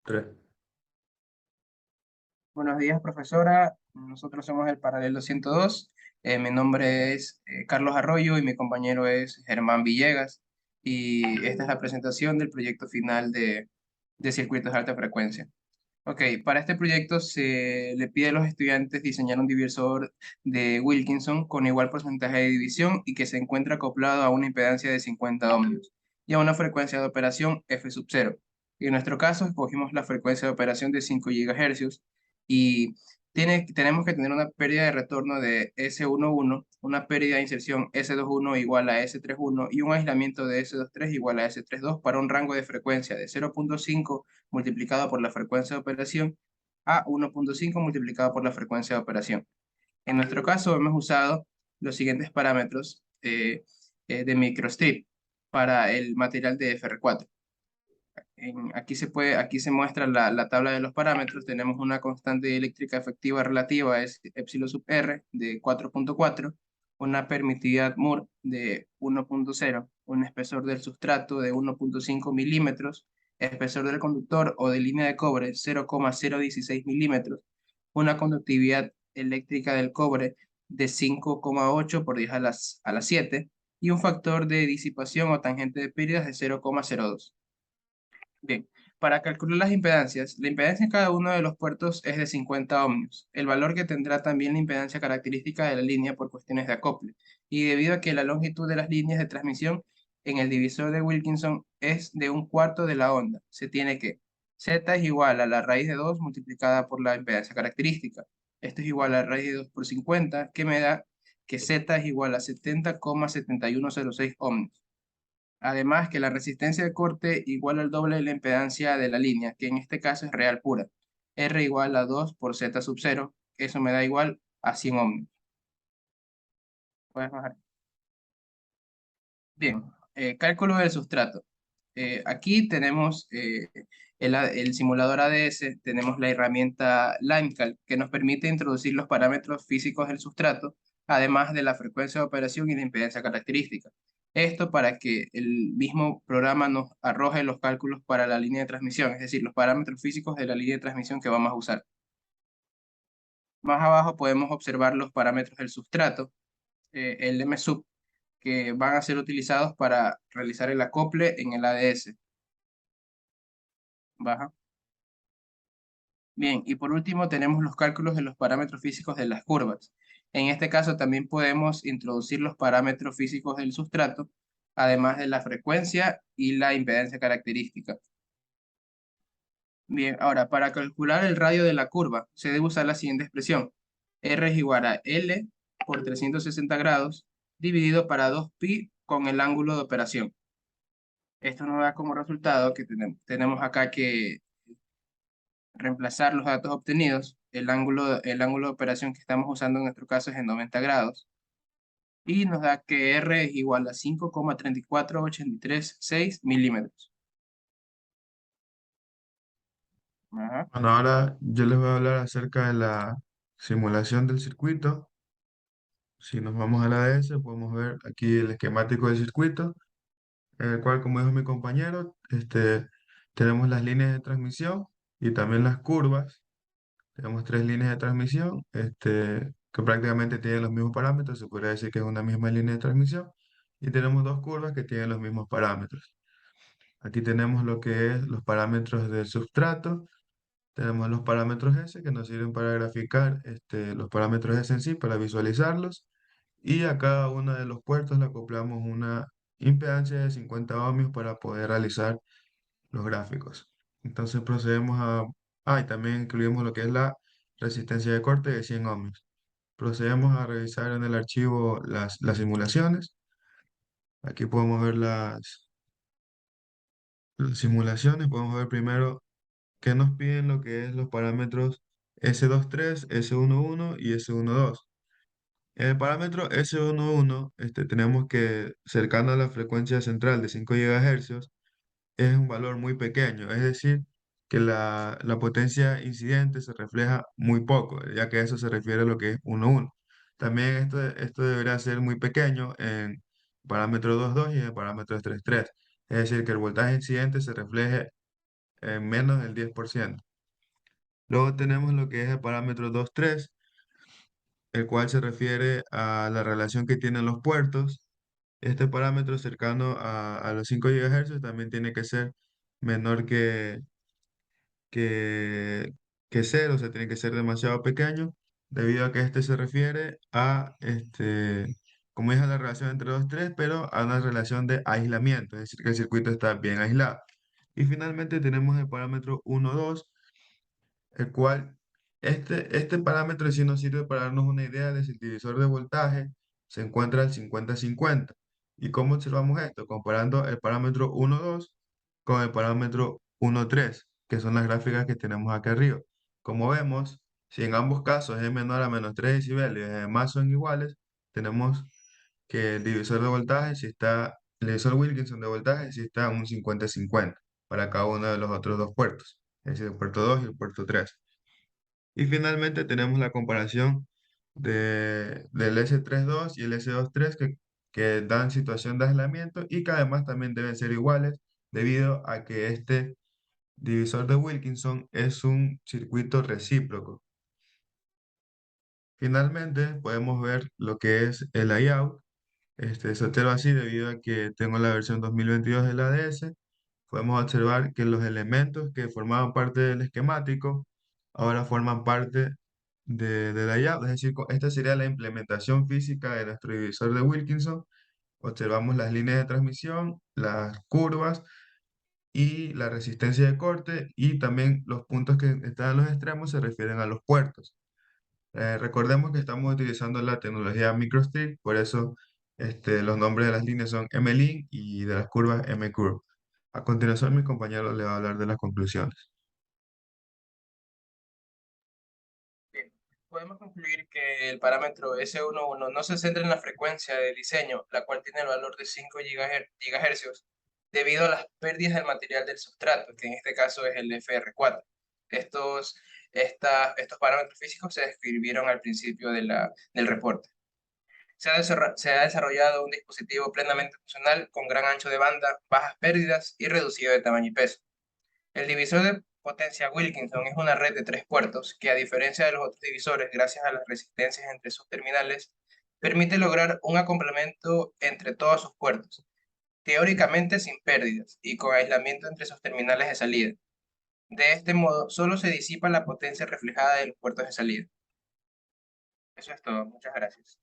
Tres. Buenos días, profesora. Nosotros somos el Paralelo 102. Mi nombre es Carlos Arroyo y mi compañero es Germán Villegas. Y esta es la presentación del proyecto final de circuitos de alta frecuencia. Ok, para este proyecto se le pide a los estudiantes diseñar un divisor de Wilkinson con igual porcentaje de división y que se encuentre acoplado a una impedancia de 50 ohmios y a una frecuencia de operación f sub 0. Y en nuestro caso escogimos la frecuencia de operación de 5 GHz y tenemos que tener una pérdida de retorno de S11, una pérdida de inserción S21 igual a S31 y un aislamiento de S23 igual a S32 para un rango de frecuencia de 0.5 multiplicado por la frecuencia de operación a 1.5 multiplicado por la frecuencia de operación. En nuestro caso hemos usado los siguientes parámetros de microstrip para el material de FR4. Aquí se muestra la tabla de los parámetros. Tenemos una constante eléctrica efectiva relativa, es epsilon sub r de 4.4, una permitividad Moore de 1.0, un espesor del sustrato de 1.5 milímetros, espesor del conductor o de línea de cobre 0,016 milímetros, una conductividad eléctrica del cobre de 5,8 por 10 a las 7 y un factor de disipación o tangente de pérdidas de 0,02. Bien, para calcular las impedancias, la impedancia en cada uno de los puertos es de 50 ohmios, el valor que tendrá también la impedancia característica de la línea por cuestiones de acople, y debido a que la longitud de las líneas de transmisión en el divisor de Wilkinson es de un cuarto de la onda, se tiene que Z es igual a la raíz de 2 multiplicada por la impedancia característica. Esto es igual a la raíz de 2 por 50, que me da que Z es igual a 70,7106 ohmios. Además, que la resistencia de corte igual al doble de la impedancia de la línea, que en este caso es real pura. R igual a 2 por Z sub 0, eso me da igual a 100 ohmios. Puedes bajar. Bien, cálculo del sustrato. Aquí tenemos el simulador ADS, tenemos la herramienta LimeCalc que nos permite introducir los parámetros físicos del sustrato, además de la frecuencia de operación y la impedancia característica. Esto para que el mismo programa nos arroje los cálculos para la línea de transmisión, es decir, los parámetros físicos de la línea de transmisión que vamos a usar. Más abajo podemos observar los parámetros del sustrato, el MSUB, que van a ser utilizados para realizar el acople en el ADS. Baja. Bien, y por último tenemos los cálculos de los parámetros físicos de las curvas. En este caso también podemos introducir los parámetros físicos del sustrato, además de la frecuencia y la impedancia característica. Bien, ahora para calcular el radio de la curva se debe usar la siguiente expresión. R es igual a L por 360 grados dividido para 2pi con el ángulo de operación. Esto nos da como resultado que tenemos acá que reemplazar los datos obtenidos. El ángulo de operación que estamos usando en nuestro caso es en 90 grados. Y nos da que R es igual a 5,34836 milímetros. Ajá. Bueno, ahora yo les voy a hablar acerca de la simulación del circuito. Si nos vamos a la ADS, podemos ver aquí el esquemático del circuito, en el cual, como dijo mi compañero, tenemos las líneas de transmisión y también las curvas. Tenemos tres líneas de transmisión, que prácticamente tienen los mismos parámetros, se podría decir que es una misma línea de transmisión. Y tenemos dos curvas que tienen los mismos parámetros. Aquí tenemos lo que es los parámetros del substrato. Tenemos los parámetros S que nos sirven para graficar los parámetros S en sí, para visualizarlos. Y a cada uno de los puertos le acoplamos una impedancia de 50 ohmios para poder realizar los gráficos. Entonces procedemos a... Ah, y también incluimos lo que es la resistencia de corte de 100 ohmios. Procedemos a revisar en el archivo las simulaciones. Aquí podemos ver las simulaciones. Podemos ver primero que nos piden lo que es los parámetros S23, S11 y S12. En el parámetro S11, tenemos que, cercano a la frecuencia central de 5 GHz, es un valor muy pequeño, es decir, que la potencia incidente se refleja muy poco, ya que eso se refiere a lo que es 1,1. También esto debería ser muy pequeño en parámetro 2,2 y en el parámetro 3,3. Es decir, que el voltaje incidente se refleje en menos del 10%. Luego tenemos lo que es el parámetro 2.3, el cual se refiere a la relación que tienen los puertos. Este parámetro cercano a los 5 GHz también tiene que ser menor que, que cero, o sea, tiene que ser demasiado pequeño, debido a que este se refiere a, como dije, a la relación entre los tres, pero a una relación de aislamiento, es decir, que el circuito está bien aislado. Y finalmente tenemos el parámetro 1.2, el cual este parámetro sí nos sirve para darnos una idea de si el divisor de voltaje se encuentra al 50-50. ¿Y cómo observamos esto? Comparando el parámetro 1.2 con el parámetro 1.3, que son las gráficas que tenemos acá arriba. Como vemos, si en ambos casos es menor a menos 3 decibeles y además son iguales, tenemos que el divisor de voltaje, si está, el divisor Wilkinson de voltaje, si está en un 50-50 para cada uno de los otros dos puertos, es decir, el puerto 2 y el puerto 3. Y finalmente tenemos la comparación del S32 y el S23 que dan situación de aislamiento y que además también deben ser iguales debido a que este divisor de Wilkinson es un circuito recíproco. Finalmente podemos ver lo que es el layout. Se observa así debido a que tengo la versión 2022 del ADS. Podemos observar que los elementos que formaban parte del esquemático ahora forman parte de layout, es decir, esta sería la implementación física de nuestro divisor de Wilkinson. Observamos las líneas de transmisión, las curvas y la resistencia de corte, y también los puntos que están en los extremos se refieren a los puertos. Recordemos que estamos utilizando la tecnología MicroStreet, por eso los nombres de las líneas son M-Link y de las curvas M-Curve. A continuación, mi compañero le va a hablar de las conclusiones. Bien, podemos concluir que el parámetro S11 no se centra en la frecuencia de diseño, la cual tiene el valor de 5 GHz, debido a las pérdidas del material del sustrato, que en este caso es el FR4. Estos parámetros físicos se describieron al principio del reporte. Se ha desarrollado un dispositivo plenamente funcional con gran ancho de banda, bajas pérdidas y reducido de tamaño y peso. El divisor de potencia Wilkinson es una red de 3 puertos que, a diferencia de los otros divisores, gracias a las resistencias entre sus terminales, permite lograr un acoplamiento entre todos sus puertos, teóricamente sin pérdidas y con aislamiento entre sus terminales de salida. De este modo, solo se disipa la potencia reflejada de los puertos de salida. Eso es todo. Muchas gracias.